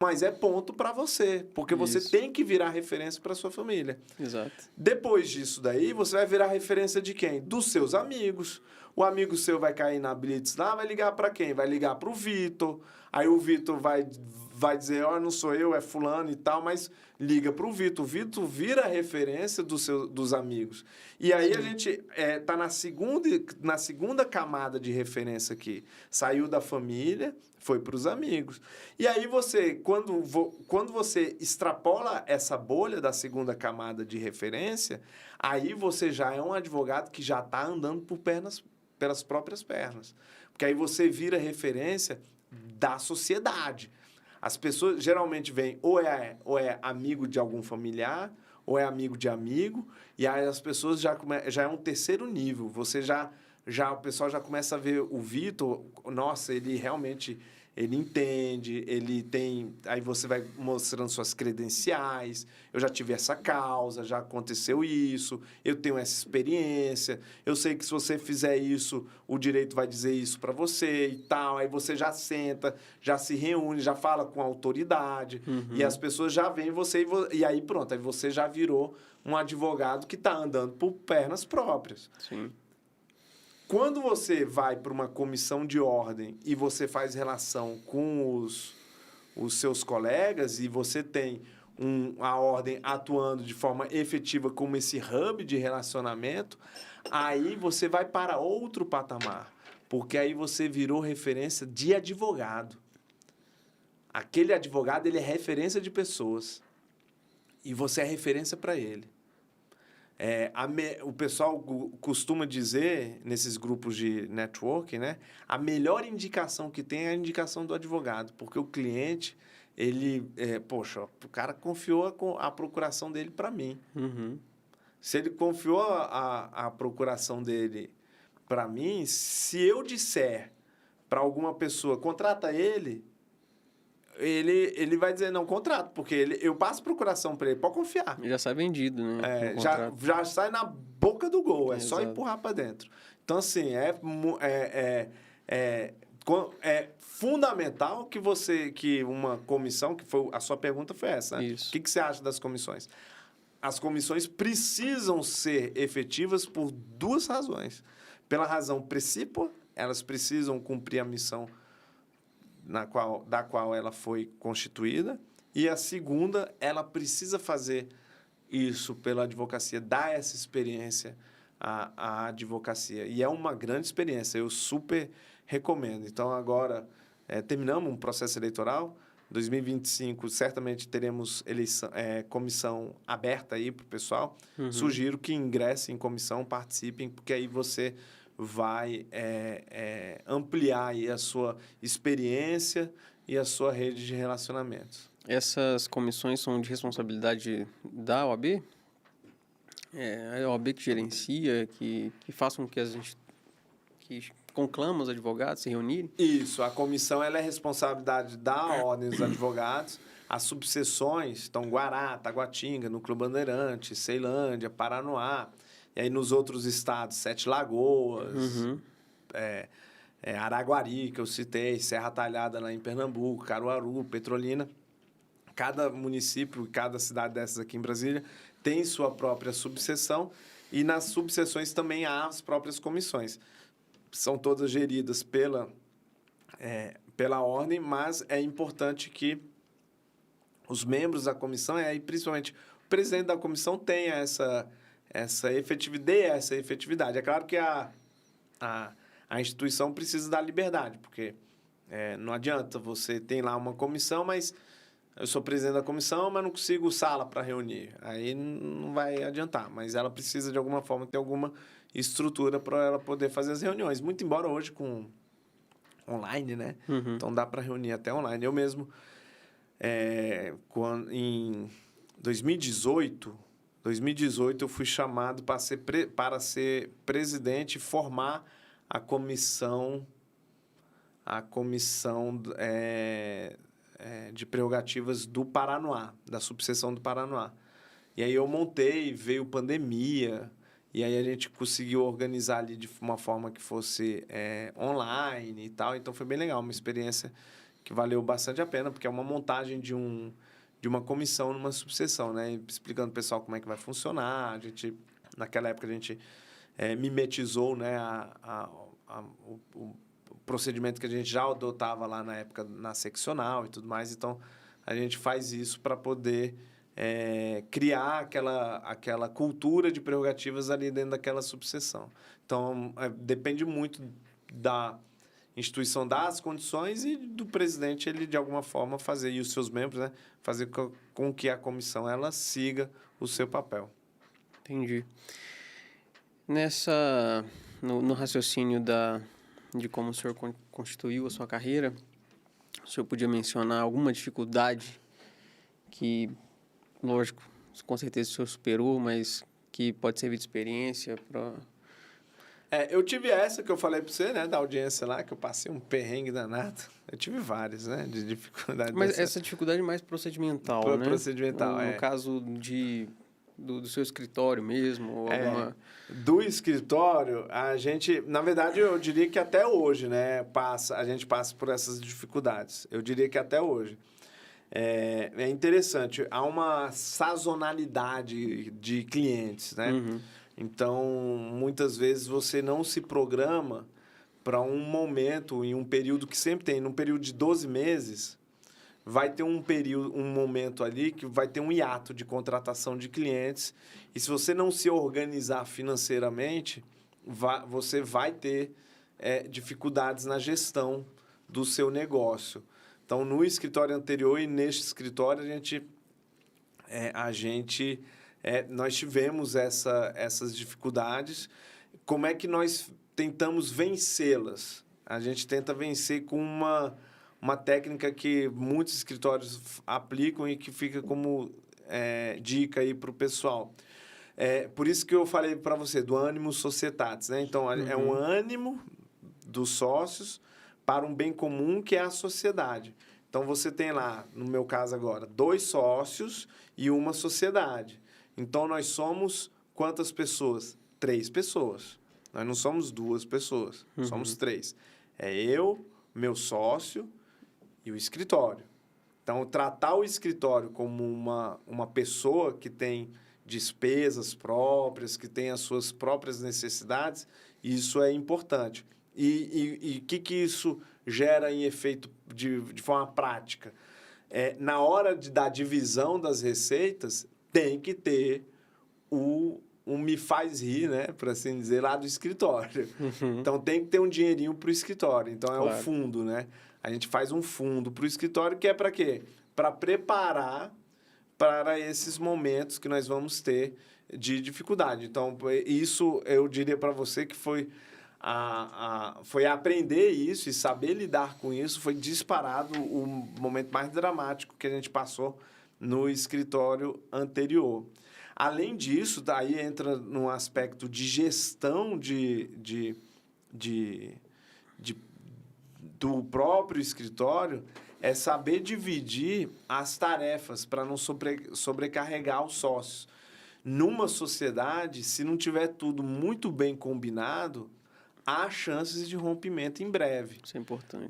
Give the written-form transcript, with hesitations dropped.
mas é ponto para você, porque você Isso. tem que virar referência para sua família. Exato. Depois disso daí, você vai virar referência de quem? Dos seus amigos. O amigo seu vai cair na blitz lá, vai ligar para quem? Vai ligar para o Vitor. Aí o Vitor vai dizer, ó, não sou eu, é fulano e tal, mas liga para o Vitor. O Vitor vira referência dos amigos. E aí a gente tá na segunda camada de referência aqui. Saiu da família, foi para os amigos. E aí você, quando você extrapola essa bolha da segunda camada de referência, aí você já é um advogado que já está andando pelas próprias pernas. Porque aí você vira referência da sociedade. As pessoas geralmente vêm ou é amigo de algum familiar, ou é amigo de amigo, e aí as pessoas já é um terceiro nível. Você o pessoal já começa a ver o Vitor, nossa, ele realmente ele entende, ele tem. Aí você vai mostrando suas credenciais. Eu já tive essa causa, já aconteceu isso, eu tenho essa experiência. Eu sei que se você fizer isso, o direito vai dizer isso para você e tal. Aí você já senta, já se reúne, já fala com a autoridade. E as pessoas já veem você e aí pronto, aí você já virou um advogado que está andando por pernas próprias. Sim. Quando você vai para uma comissão de ordem e você faz relação com os seus colegas e você tem a ordem atuando de forma efetiva como esse hub de relacionamento, aí você vai para outro patamar, porque aí você virou referência de advogado. Aquele advogado, ele é referência de pessoas e você é referência para ele. O pessoal costuma dizer, nesses grupos de networking, né? A melhor indicação que tem é a indicação do advogado, porque o cliente, poxa, o cara confiou a procuração dele para mim. Uhum. Se ele confiou a procuração dele para mim, se eu disser para alguma pessoa, contrata ele vai dizer, não, contrato, porque eu passo procuração para ele, pode confiar. Já sai vendido, né? Já sai na boca do gol, é só Exato. empurrar para dentro. Então, assim, é fundamental que uma comissão, a sua pergunta foi essa, né? Isso. O que você acha das comissões? As comissões precisam ser efetivas por duas razões. Pela razão precípua, elas precisam cumprir a missão da qual ela foi constituída, e a segunda, ela precisa fazer isso pela advocacia, dar essa experiência à advocacia. E é uma grande experiência, eu super recomendo. Então, agora, terminamos um processo eleitoral, 2025, certamente teremos comissão aberta aí para o pessoal. Uhum. Sugiro que ingressem em comissão, participem, porque aí você vai ampliar aí a sua experiência e a sua rede de relacionamentos. Essas comissões são de responsabilidade da OAB? É a OAB que gerencia, que façam com que que conclama os advogados se reunirem? Isso, a comissão ela é responsabilidade da Ordem dos Advogados. As subseções estão Guará, Taguatinga, Núcleo Bandeirante, Ceilândia, Paranoá. E aí nos outros estados, Sete Lagoas, Uhum. Araguari, que eu citei, Serra Talhada lá em Pernambuco, Caruaru, Petrolina. Cada município, cada cidade dessas aqui em Brasília tem sua própria subseção e nas subseções também há as próprias comissões. São todas geridas pela ordem, mas é importante que os membros da comissão, e principalmente o presidente da comissão, tenha essa efetividade. É claro que a instituição precisa da liberdade, porque não adianta você ter lá uma comissão, mas eu sou presidente da comissão, mas não consigo sala para reunir. Aí não vai adiantar, mas ela precisa, de alguma forma, ter alguma estrutura para ela poder fazer as reuniões. Muito embora hoje com online, né? Uhum. Então, dá para reunir até online. Eu mesmo, em 2018, eu fui chamado para ser presidente e formar a comissão de prerrogativas do Paranoá, da subseção do Paranoá. E aí eu montei, veio pandemia, e aí a gente conseguiu organizar ali de uma forma que fosse online e tal. Então foi bem legal, uma experiência que valeu bastante a pena, porque é uma montagem de uma comissão numa subseção, né? Explicando o pessoal como é que vai funcionar. Naquela época, a gente mimetizou, né, o procedimento que a gente já adotava lá na época na seccional e tudo mais. Então, a gente faz isso para poder criar aquela cultura de prerrogativas ali dentro daquela subseção. Então, depende muito da instituição dar as condições e do presidente, ele, de alguma forma, fazer, e os seus membros, né, fazer com que a comissão ela siga o seu papel. Entendi. No raciocínio de como o senhor constituiu a sua carreira, o senhor podia mencionar alguma dificuldade que, lógico, com certeza o senhor superou, mas que pode servir de experiência para... Eu tive essa que eu falei para você, né, da audiência lá, que eu passei um perrengue danado. Eu tive várias, né, de dificuldade. Mas essa dificuldade mais procedimental, né? Procedimental, No caso do seu escritório mesmo, ou alguma... Do escritório, a gente... Na verdade, eu diria que até hoje, né, a gente passa por essas dificuldades. Eu diria que até hoje. É interessante, há uma sazonalidade de clientes, né? Uhum. Então, muitas vezes você não se programa para um momento, em um período que sempre tem, num período de 12 meses, vai ter um momento ali que vai ter um hiato de contratação de clientes. E se você não se organizar financeiramente, você vai ter dificuldades na gestão do seu negócio. Então, no escritório anterior e neste escritório, nós tivemos essas dificuldades. Como é que nós tentamos vencê-las? A gente tenta vencer com uma técnica que muitos escritórios aplicam e que fica como dica aí para o pessoal. Por isso que eu falei para você do ânimo societatis, né? Então, é um ânimo dos sócios para um bem comum que é a sociedade. Então, você tem lá, no meu caso agora, 2 sócios e uma sociedade. Então, nós somos quantas pessoas? 3 pessoas. Nós não somos 2 pessoas, somos 3. É eu, meu sócio e o escritório. Então, tratar o escritório como uma pessoa que tem despesas próprias, que tem as suas próprias necessidades, isso é importante. E o que isso gera em efeito de forma prática? Na hora da divisão das receitas, tem que ter um me faz rir, né, por assim dizer, lá do escritório. Então, tem que ter um dinheirinho para o escritório. Então, claro, o fundo, né? A gente faz um fundo para o escritório, que é para quê? Para preparar para esses momentos que nós vamos ter de dificuldade. Então, isso eu diria para você que foi aprender isso e saber lidar com isso, foi disparado o momento mais dramático que a gente passou no escritório anterior. Além disso, daí entra num aspecto de gestão do próprio escritório, é saber dividir as tarefas para não sobrecarregar os sócios. Numa sociedade, se não tiver tudo muito bem combinado, há chances de rompimento em breve. Isso é importante.